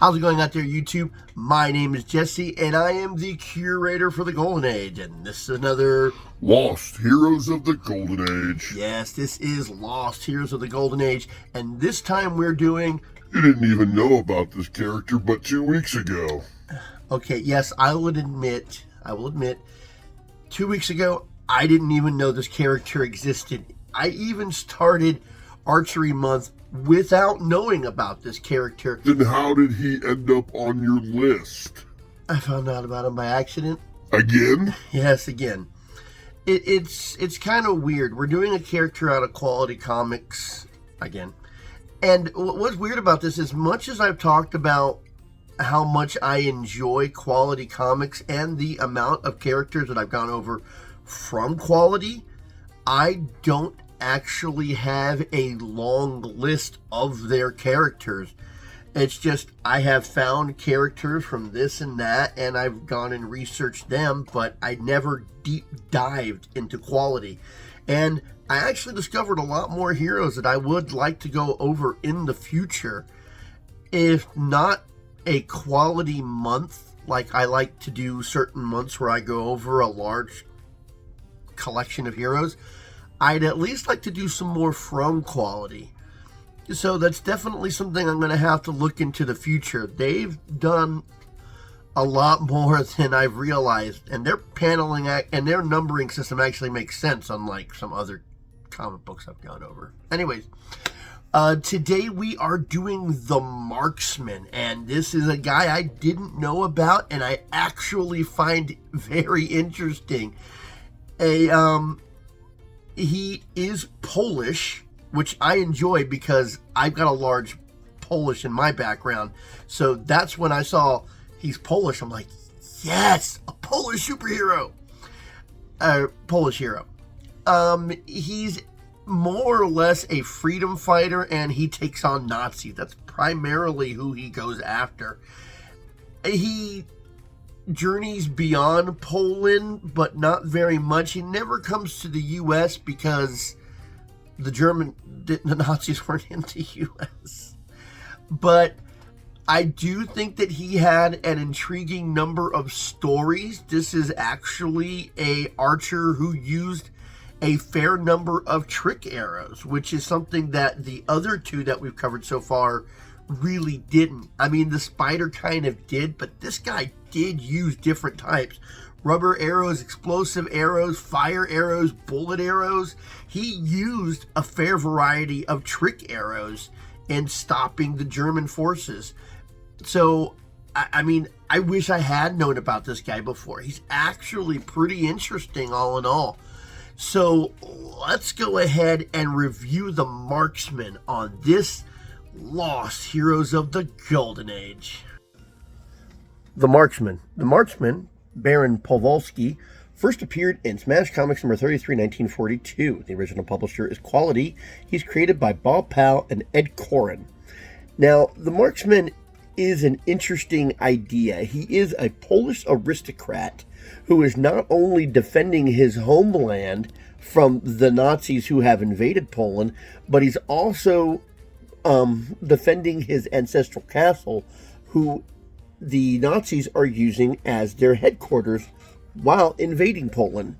How's it going out there, YouTube? My name is Jesse, and I am the curator for the Golden Age, and this is another... Lost Heroes of the Golden Age. Yes, this is Lost Heroes of the Golden Age, and this time we're doing... You didn't even know about this character but 2 weeks ago. Okay, yes, I will admit, 2 weeks ago, I didn't even know this character existed. I even started Archery Month without knowing about this character. Then how did he end up on your list? I found out about him by accident. Again? Yes, again. It's kind of weird. We're doing a character out of Quality Comics again. And what's weird about this, as much as I've talked about how much I enjoy Quality Comics and the amount of characters that I've gone over from Quality, I don't actually have a long list of their characters. It's just I have found characters from this and that, and I've gone and researched them, but I never deep dived into Quality. And I actually discovered a lot more heroes that I would like to go over in the future. If not a Quality month, like I like to do certain months where I go over a large collection of heroes, I'd at least like to do some more from Quality. So that's definitely something I'm going to have to look into the future. They've done a lot more than I've realized, and their paneling and their numbering system actually makes sense, unlike some other comic books I've gone over. Anyways, today we are doing the Marksman, and this is a guy I didn't know about, and I actually find very interesting. He is Polish, which I enjoy because I've got a large Polish in my background. So that's when I saw he's Polish, I'm like, yes, a Polish superhero. Polish hero. He's more or less a freedom fighter, and he takes on Nazis. That's primarily who he goes after. He journeys beyond Poland, but not very much. He never comes to the U.S. because the Nazis weren't in the U.S. But I do think that he had an intriguing number of stories. This is actually a archer who used a fair number of trick arrows, which is something that the other two that we've covered so far really didn't. I mean, the spider kind of did, but this guy did use different types. Rubber arrows, explosive arrows, fire arrows, bullet arrows. He used a fair variety of trick arrows in stopping the German forces. So, I mean, I wish I had known about this guy before. He's actually pretty interesting all in all. So, let's go ahead and review the Marksman on this Lost Heroes of the Golden Age. The Marksman. The Marksman, Baron Powolski, first appeared in Smash Comics number 33, 1942. The original publisher is Quality. He's created by Bob Powell and Ed Koren. Now, the Marksman is an interesting idea. He is a Polish aristocrat who is not only defending his homeland from the Nazis who have invaded Poland, but he's also defending his ancestral castle, who the Nazis are using as their headquarters while invading Poland.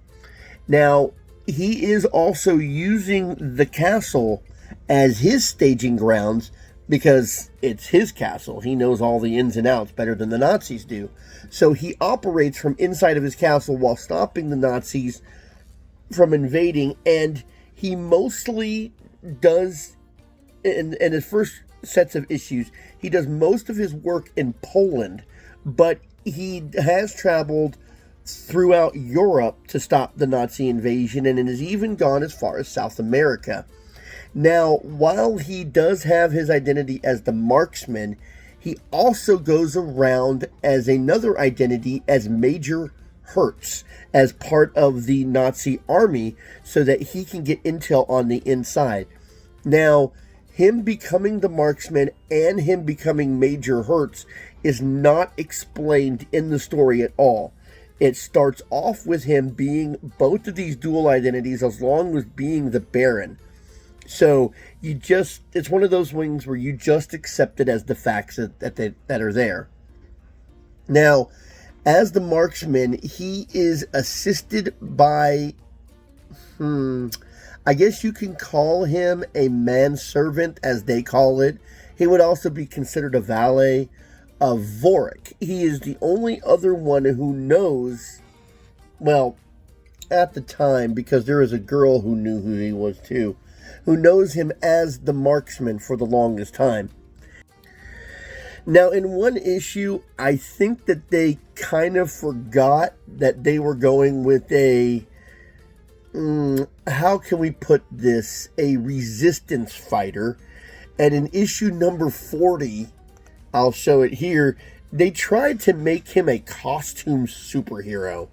Now, he is also using the castle as his staging grounds because it's his castle. He knows all the ins and outs better than the Nazis do. So he operates from inside of his castle while stopping the Nazis from invading, and he mostly does, in his first sets of issues, he does most of his work in Poland, but he has traveled throughout Europe to stop the Nazi invasion, and has even gone as far as South America. Now, while he does have his identity as the Marksman, he also goes around as another identity as Major Hertz, as part of the Nazi army, so that he can get intel on the inside. Now, him becoming the Marksman and him becoming Major Hertz is not explained in the story at all. It starts off with him being both of these dual identities, as long as being the Baron. So it's one of those wings where you just accept it as the facts that are there. Now, as the marksman, he is assisted by, I guess you can call him a manservant, as they call it. He would also be considered a valet of Vorik. He is the only other one who knows, well, at the time, because there is a girl who knew who he was too, who knows him as the marksman for the longest time. Now, in one issue, I think that they kind of forgot that they were going with a, how can we put this, a resistance fighter. And in issue number 40, I'll show it here, they tried to make him a costume superhero.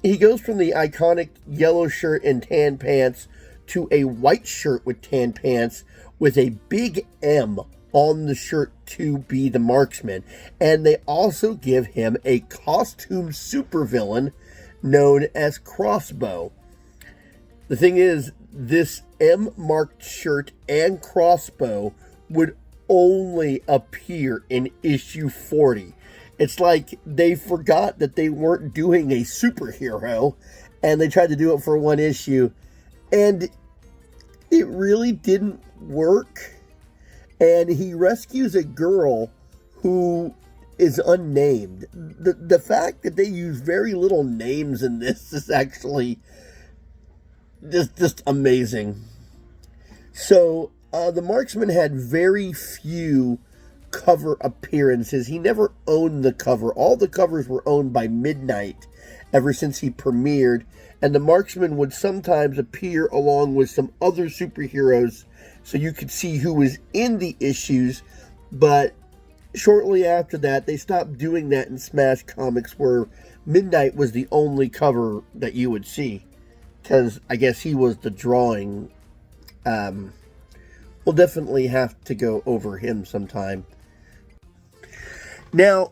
He goes from the iconic yellow shirt and tan pants to a white shirt with tan pants with a big M on the shirt to be the marksman. And they also give him a costume supervillain known as Crossbow. The thing is, this M-marked shirt and Crossbow would only appear in issue 40. It's like they forgot that they weren't doing a superhero, and they tried to do it for one issue, and it really didn't work. And he rescues a girl who is unnamed. The fact that they use very little names in this is actually just amazing. So the marksman had very few cover appearances. He never owned the cover. All the covers were owned by Midnight ever since he premiered, and the marksman would sometimes appear along with some other superheroes so you could see who was in the issues. But shortly after that, they stopped doing that in Smash Comics, where Midnight was the only cover that you would see, because I guess he was the drawing. We'll definitely have to go over him sometime. Now,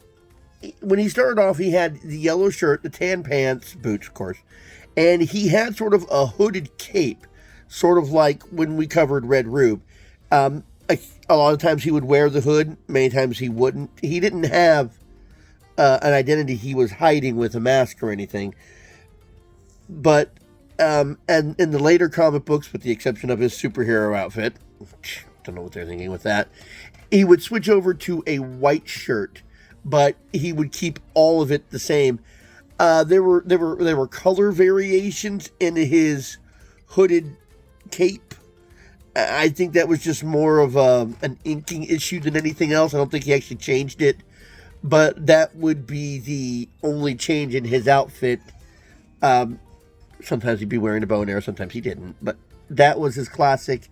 when he started off, he had the yellow shirt, the tan pants, boots, of course, and he had sort of a hooded cape, sort of like when we covered Red Rube. A lot of times he would wear the hood, many times he wouldn't. He didn't have an identity he was hiding with a mask or anything. But, and in the later comic books, with the exception of his superhero outfit, don't know what they're thinking with that, he would switch over to a white shirt, but he would keep all of it the same. There were color variations in his hooded cape. I think that was just more of an inking issue than anything else. I don't think he actually changed it, but that would be the only change in his outfit. Sometimes he'd be wearing a bow and arrow, sometimes he didn't, but that was his classic.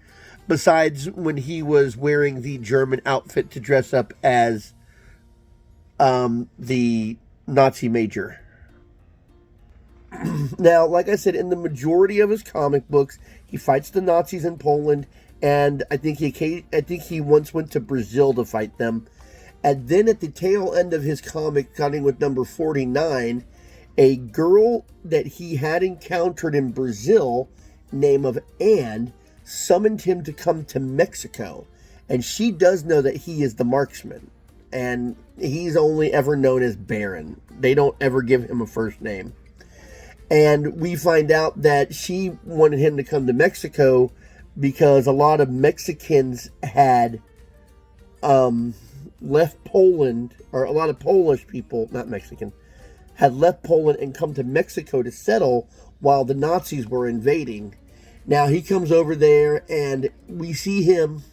Besides when he was wearing the German outfit to dress up as the Nazi major. Now, like I said, in the majority of his comic books, he fights the Nazis in Poland, and I think he once went to Brazil to fight them. And then at the tail end of his comic, starting with number 49, a girl that he had encountered in Brazil, name of Anne, summoned him to come to Mexico. And she does know that he is the marksman. And he's only ever known as Baron. They don't ever give him a first name. And we find out that she wanted him to come to Mexico because a lot of Mexicans had left Poland, or a lot of Polish people, not Mexican, had left Poland and come to Mexico to settle while the Nazis were invading. Now he comes over there and we see him.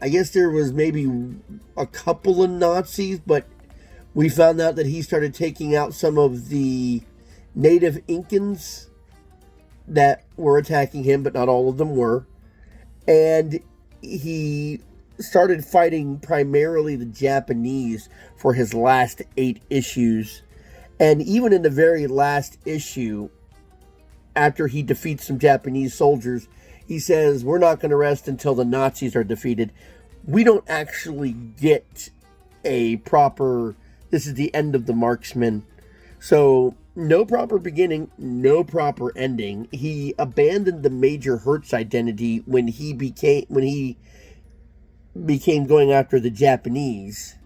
I guess there was maybe a couple of Nazis, but we found out that he started taking out some of the native Incans that were attacking him, but not all of them were. And he started fighting primarily the Japanese for his last 8 issues. And even in the very last issue, after he defeats some Japanese soldiers, he says, "We're not going to rest until the Nazis are defeated." We don't actually get a proper, this is the end of the marksman. So, no proper beginning, no proper ending. He abandoned the Major Hertz identity when he became going after the Japanese.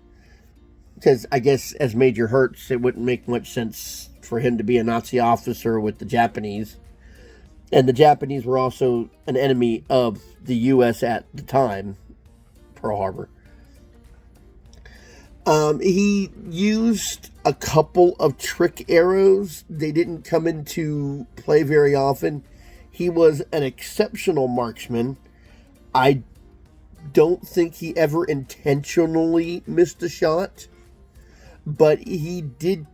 Because I guess as Major Hertz, it wouldn't make much sense for him to be a Nazi officer with the Japanese. And the Japanese were also an enemy of the U.S. at the time, Pearl Harbor. He used a couple of trick arrows. They didn't come into play very often. He was an exceptional marksman. I don't think he ever intentionally missed a shot, but he did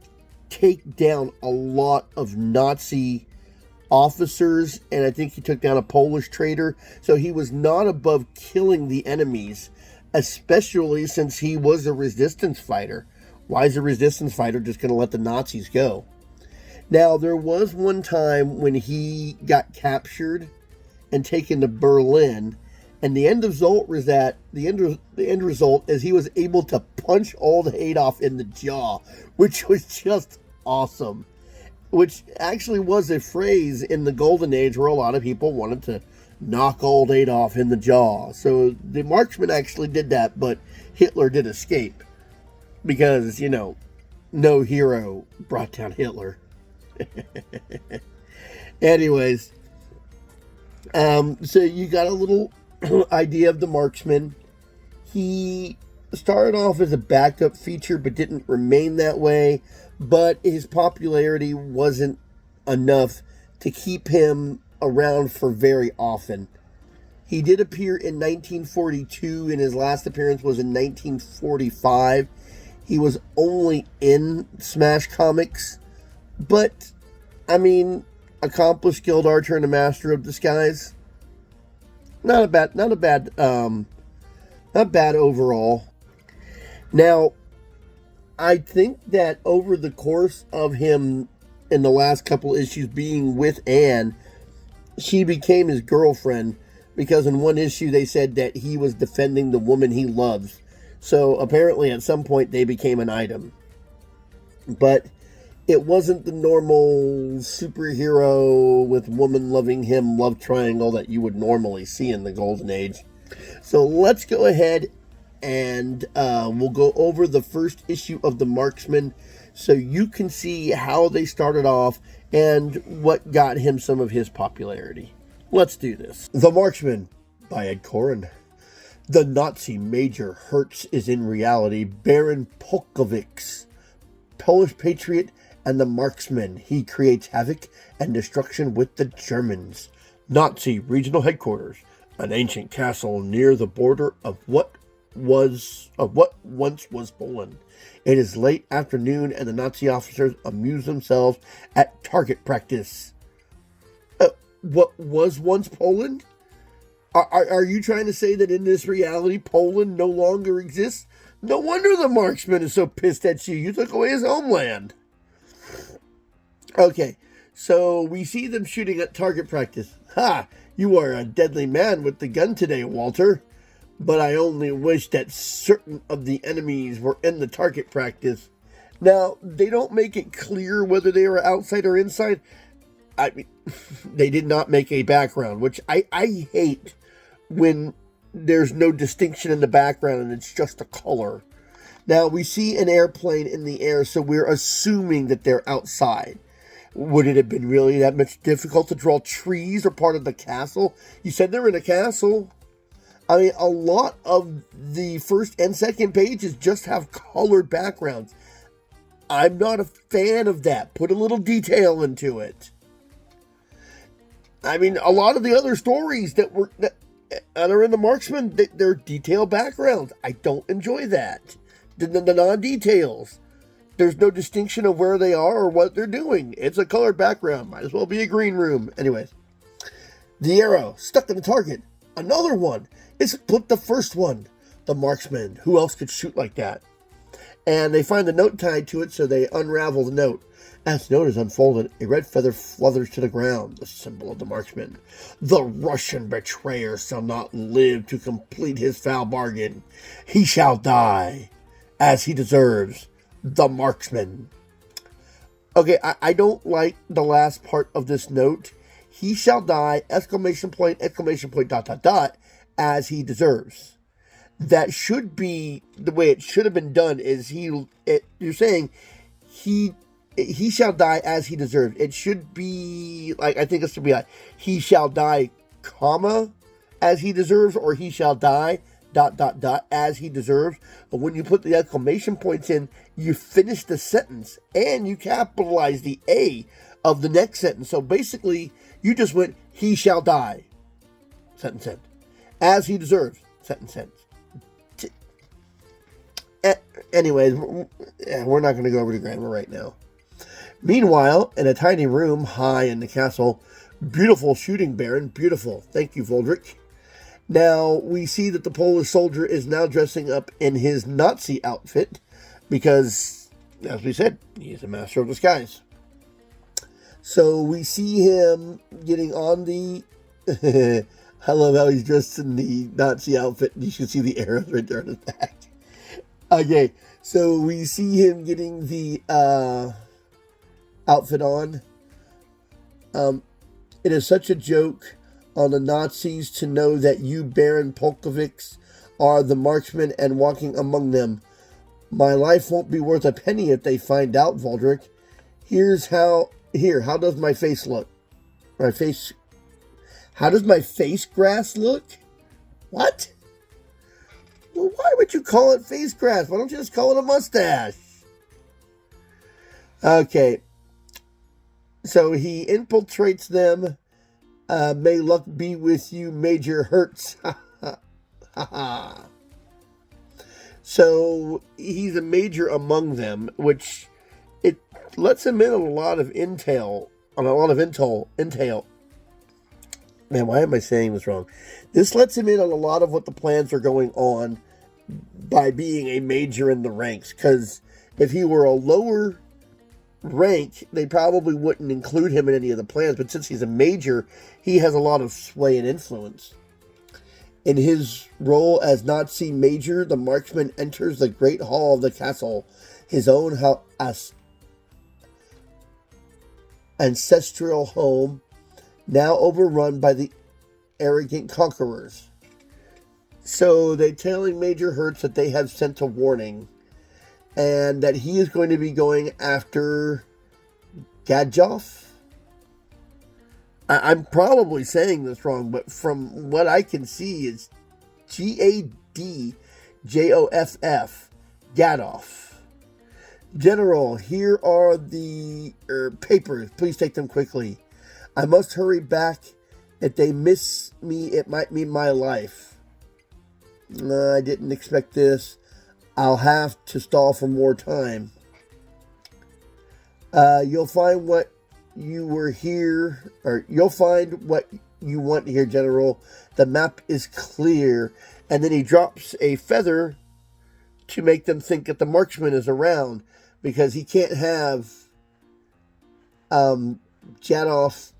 take down a lot of Nazi officers, and I think he took down a Polish trader. So he was not above killing the enemies, especially since he was a resistance fighter. Why is a resistance fighter just going to let the Nazis go? Now, there was one time when he got captured and taken to Berlin, and the end result was that the end result is he was able to punch old Adolf in the jaw, which was just awesome. Which actually was a phrase in the Golden Age where a lot of people wanted to knock old Adolf in the jaw. So the marksman actually did that, but Hitler did escape because, you know, no hero brought down Hitler. Anyways, so you got a little idea of the marksman. He started off as a backup feature but didn't remain that way, but his popularity wasn't enough to keep him around for very often. He did appear in 1942, and his last appearance was in 1945. He was only in Smash Comics, but I mean, accomplished skilled archer and a master of disguise. Not bad overall. Now, I think that over the course of him in the last couple issues being with Anne, she became his girlfriend because in one issue they said that he was defending the woman he loves. So apparently at some point they became an item. But it wasn't the normal superhero with woman loving him love triangle that you would normally see in the Golden Age. So let's go ahead and we'll go over the first issue of the Marksman so you can see how they started off and what got him some of his popularity. Let's do this. The Marksman by Ed Koren. The Nazi Major Hertz is in reality Baron Polkowicz, Polish patriot and the marksman. He creates havoc and destruction with the Germans. Nazi regional headquarters, an ancient castle near the border of what once was Poland. It is late afternoon and the Nazi officers amuse themselves at target practice. What was once Poland? Are you trying to say that in this reality Poland no longer exists? No wonder the marksman is so pissed at you. You took away his homeland. Okay, so we see them shooting at target practice. Ha! You are a deadly man with the gun today, Walter. But I only wish that certain of the enemies were in the target practice. Now, they don't make it clear whether they are outside or inside. I mean, they did not make a background, which I hate when there's no distinction in the background and it's just a color. Now, we see an airplane in the air, so we're assuming that they're outside. Would it have been really that much difficult to draw trees or part of the castle? You said they're in a castle. I mean, a lot of the first and second pages just have colored backgrounds. I'm not a fan of that. Put a little detail into it. I mean, a lot of the other stories that are in the Marksman, they're detailed backgrounds. I don't enjoy that. The non-details. There's no distinction of where they are or what they're doing. It's a colored background. Might as well be a green room. Anyways. The arrow stuck in the target. Another one. It split the first one. The marksman. Who else could shoot like that? And they find the note tied to it, so they unravel the note. As the note is unfolded, a red feather flutters to the ground, the symbol of the marksman. The Russian betrayer shall not live to complete his foul bargain. He shall die, as he deserves. The Marksman. Okay, I don't like the last part of this note. He shall die, exclamation point, dot, dot, dot, as he deserves. That should be the way it should have been done. Is you're saying he shall die as he deserves. It should be like, I think it should be like, he shall die, comma, as he deserves, or he shall die, dot, dot, dot, as he deserves. But when you put the exclamation points in, you finish the sentence and you capitalize the A of the next sentence. So basically, you just went, he shall die, sentence end, as he deserves, sentence ends. Anyways, we're not going to go over the grammar right now. Meanwhile, in a tiny room high in the castle, beautiful shooting, Baron, beautiful. Thank you, Voldrick. Now, we see that the Polish soldier is now dressing up in his Nazi outfit because, as we said, he is a master of disguise. So we see him getting on the... I love how he's dressed in the Nazi outfit. You can see the arrows right there on his back. Okay, so we see him getting the outfit on. It is such a joke on the Nazis to know that you Baron Polkovics are the marksmen and walking among them. My life won't be worth a penny if they find out, Voldrick. How does my face look? How does my face grass look? What? Well, why would you call it face grass? Why don't you just call it a mustache? Okay. So he infiltrates them. May luck be with you, Major Hertz. So he's a major among them, which it lets him in on a lot of intel. Man, why am I saying this wrong? This lets him in on a lot of what the plans are going on by being a major in the ranks. Because if he were a lower rank, they probably wouldn't include him in any of the plans. But since he's a major, he has a lot of sway and influence. In his role as Nazi major, the marksman enters the great hall of the castle, his own ancestral home, now overrun by the arrogant conquerors. So they're telling Major Hertz that they have sent a warning and that he is going to be going after Gadjoff. I'm probably saying this wrong, but from what I can see, it's Gadjoff. Gadjoff. General, here are the papers. Please take them quickly. I must hurry back. If they miss me, it might mean my life. I didn't expect this. I'll have to stall for more time. You'll find what you were here, or you'll find what you want here, General. The map is clear. And then he drops a feather to make them think that the marksman is around, because he can't have Gadjoff.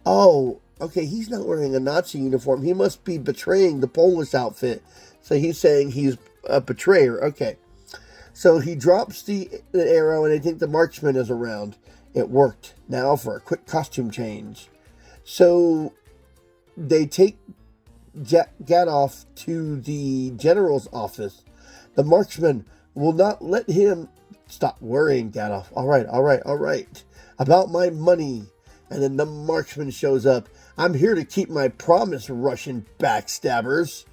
Oh, okay, he's not wearing a Nazi uniform. He must be betraying the Polish outfit. So he's saying he's a betrayer. Okay. So he drops the arrow, and I think the marksman is around. It worked. Now for a quick costume change. So they take Gadjoff to the general's office. The marksman will not let him... Stop worrying, Gadjoff. All right. About my money. And then the marksman shows up. I'm here to keep my promise, Russian backstabbers.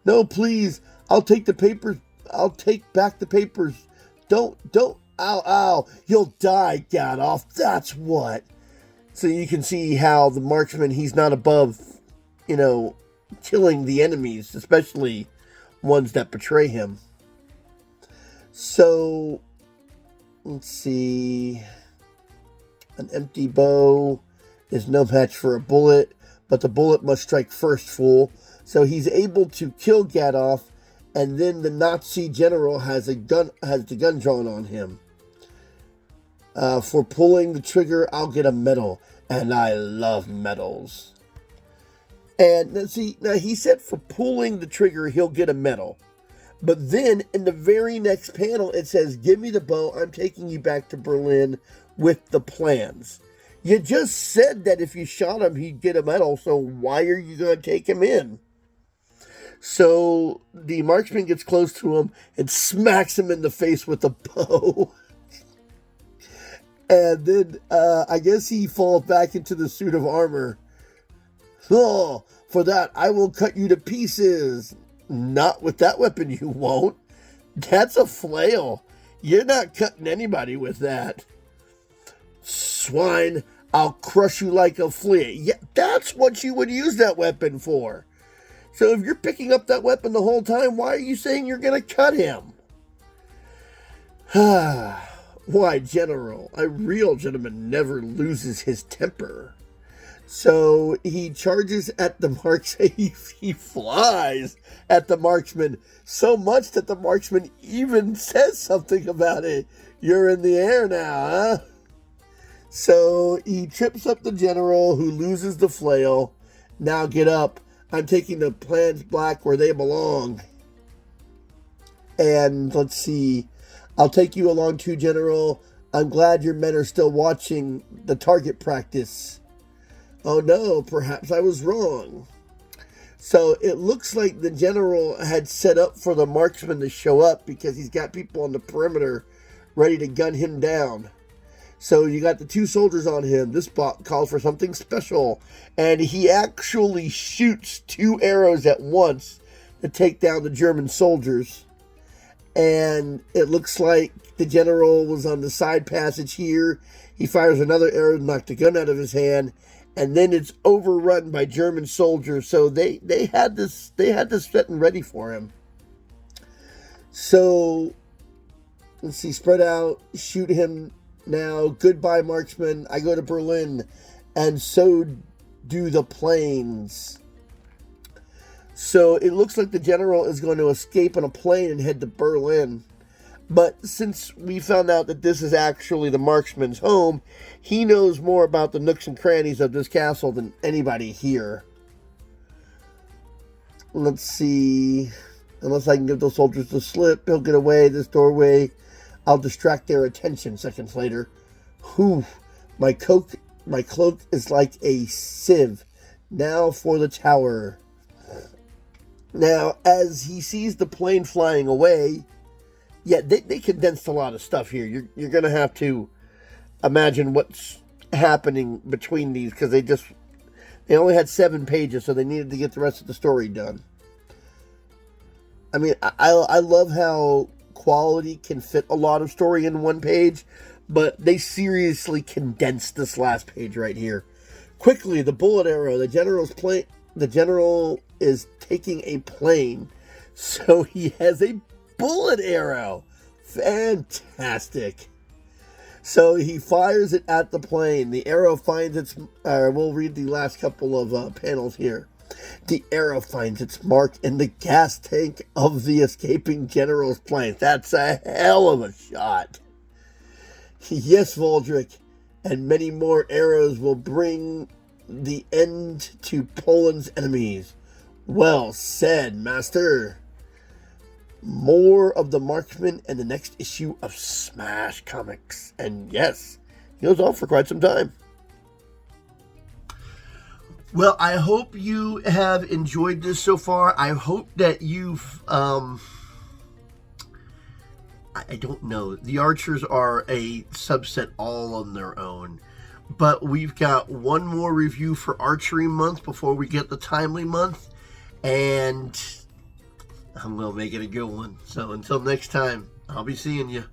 No, please. I'll take the papers. I'll take back the papers. Don't. Ow. You'll die, Gadjoff. That's what. So you can see how the marksman, he's not above, killing the enemies, especially ones that betray him. So, let's see. An empty bow is no match for a bullet, but the bullet must strike first, fool. So he's able to kill Gadjoff, and then the Nazi general has the gun drawn on him. For pulling the trigger, I'll get a medal, and I love medals. And now he said for pulling the trigger, he'll get a medal. But then in the very next panel, it says, "Give me the bow. I'm taking you back to Berlin with the plans." You just said that if you shot him, he'd get a medal. So why are you going to take him in? So the marksman gets close to him and smacks him in the face with the bow. And then I guess he falls back into the suit of armor. "Oh, for that, I will cut you to pieces." "Not with that weapon, you won't. That's a flail. You're not cutting anybody with that." "Swine, I'll crush you like a flea." Yeah, that's what you would use that weapon for. So if you're picking up that weapon the whole time, why are you saying you're going to cut him? "Why, General, a real gentleman never loses his temper." So he charges at the he flies at the marksman so much that the marksman even says something about it. "You're in the air now, huh?" So he trips up the general, who loses the flail. "Now get up. I'm taking the plans back where they belong." And let's see. "I'll take you along too, General. I'm glad your men are still watching the target practice." "Oh no, perhaps I was wrong." So it looks like the general had set up for the marksman to show up because he's got people on the perimeter ready to gun him down. So you got the two soldiers on him. This bot calls for something special. And he actually shoots 2 arrows at once to take down the German soldiers. And it looks like the general was on the side passage here. He fires another arrow to knock the gun out of his hand. And then it's overrun by German soldiers. So they had this set and ready for him. So let's see, spread out, shoot him now. "Goodbye, marksman. I go to Berlin, and so do the planes." So it looks like the general is going to escape on a plane and head to Berlin. But since we found out that this is actually the marksman's home, he knows more about the nooks and crannies of this castle than anybody here. Let's see. Unless I can give those soldiers the slip, he'll get away this doorway. I'll distract their attention. Seconds later. "Whew, my cloak is like a sieve. Now for the tower." Now, as he sees the plane flying away, yeah, they condensed a lot of stuff here. You're going to have to imagine what's happening between these, because they only had 7 pages, so they needed to get the rest of the story done. I mean, I love how quality can fit a lot of story in 1 page, but they seriously condensed this last page right here. Quickly, the bullet arrow. The general is taking a plane, so he has a bullet arrow. Fantastic. So he fires it at the plane. The arrow finds its... we'll read the last couple of panels here. The arrow finds its mark in the gas tank of the escaping general's plane. That's a hell of a shot. Yes, Voldrick, and many more arrows will bring the end to Poland's enemies. Well said, Master. More of the Marksman in the next issue of Smash Comics. And yes, he goes on for quite some time. Well, I hope you have enjoyed this so far. I hope that you've, I don't know. The Archers are a subset all on their own. But we've got one more review for Archery Month before we get the Timely Month. And I'm going to make it a good one. So until next time, I'll be seeing you.